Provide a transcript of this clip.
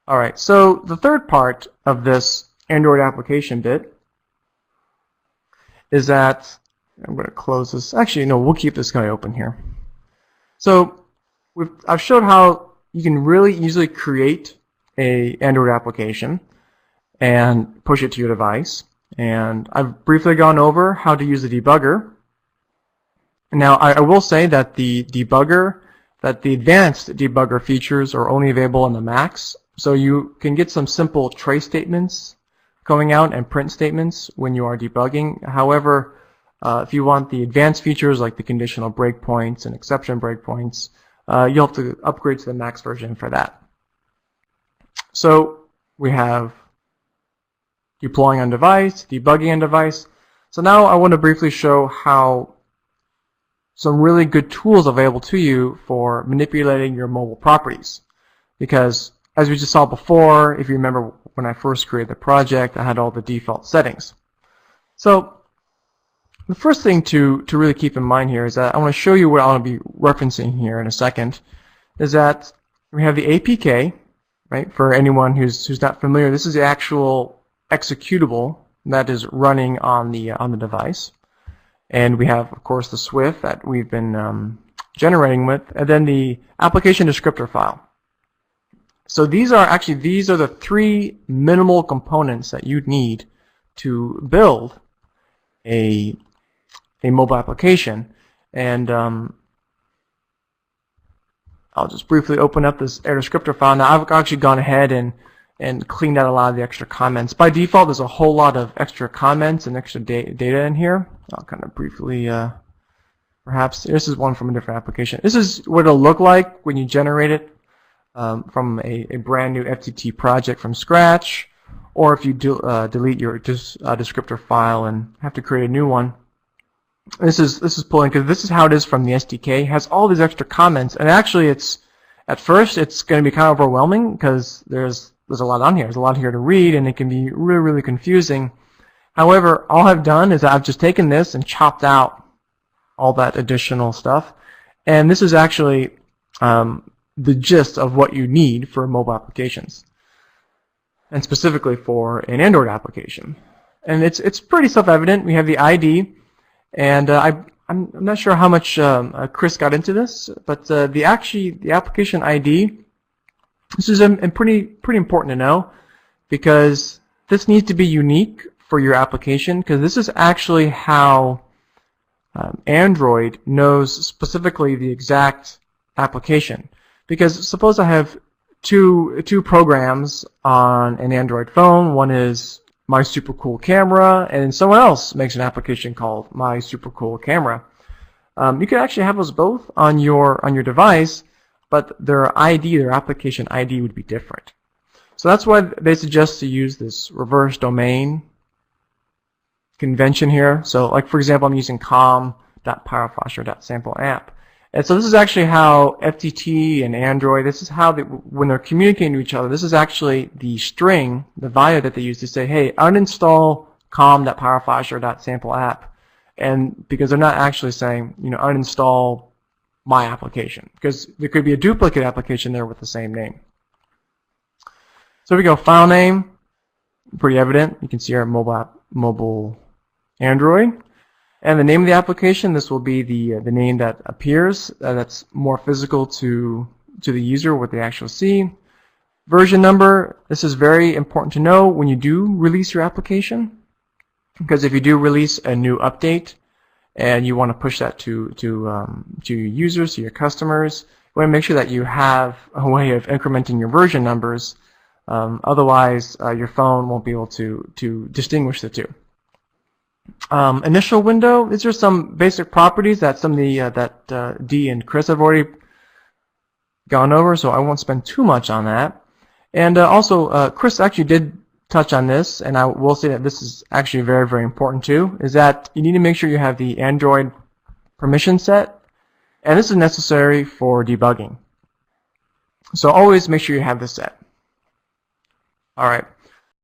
Alright, so the third part of this Android application bit is that, I'm going to close this, actually no, we'll keep this guy open here. So I've showed how you can really easily create a Android application and push it to your device, and I've briefly gone over how to use the debugger. Now I will say that the advanced debugger features are only available on the Macs, so you can get some simple trace statements going out and print statements when you are debugging. However, if you want the advanced features like the conditional breakpoints and exception breakpoints, you'll have to upgrade to the Max version for that. So we have deploying on device, debugging on device. So now I want to briefly show how some really good tools available to you for manipulating your mobile properties. Because as we just saw before, if you remember when I first created the project, I had all the default settings. So the first thing to really keep in mind here is that I want to show you what I want to be referencing here in a second, is that we have the APK, right? For anyone who's not familiar, this is the actual executable that is running on the device. And we have, of course, the Swift that we've been generating with, and then the application descriptor file. So these are the three minimal components that you'd need to build a mobile application. And I'll just briefly open up this air descriptor file. Now I've actually gone ahead and cleaned out a lot of the extra comments. By default, there's a whole lot of extra comments and extra data in here. I'll kind of briefly, perhaps, this is one from a different application. This is what it'll look like when you generate it from a brand new FDT project from scratch, or if you delete your descriptor file and have to create a new one. This is pulling, because this is how it is from the SDK. It has all these extra comments, and actually at first it's going to be kind of overwhelming because there's a lot on here. There's a lot here to read, and it can be really, really confusing. However, all I've done is I've just taken this and chopped out all that additional stuff, and this is actually the gist of what you need for mobile applications, and specifically for an Android application. And it's pretty self-evident. We have the ID, and I'm not sure how much Chris got into this, but the application ID, this is pretty important to know, because this needs to be unique for your application, because this is actually how Android knows specifically the exact application. Because suppose I have two programs on an Android phone. One is My Super Cool Camera, and someone else makes an application called My Super Cool Camera. You could actually have those both on your device, but their application ID would be different. So that's why they suggest to use this reverse domain convention here. So like, for example, I'm using com.powerflasher.sampleapp. And so this is actually how FDT and Android, this is how when they're communicating to each other, this is actually the string, the value that they use to say, hey, uninstall com.powerflasher.sampleapp. And because they're not actually saying, uninstall my application, because there could be a duplicate application there with the same name. So here we go, file name, pretty evident. You can see our mobile Android. And the name of the application, this will be the name that appears, that's more physical to the user, what they actually see. Version number, this is very important to know when you do release your application, because if you do release a new update and you want to push that to your users, to your customers, you want to make sure that you have a way of incrementing your version numbers. Otherwise, your phone won't be able to distinguish the two. Initial window, these are some basic properties that that Dee and Chris have already gone over, so I won't spend too much on that. And also, Chris actually did touch on this, and I will say that this is actually very, very important too, is that you need to make sure you have the Android permission set, and this is necessary for debugging. So always make sure you have this set. Alright.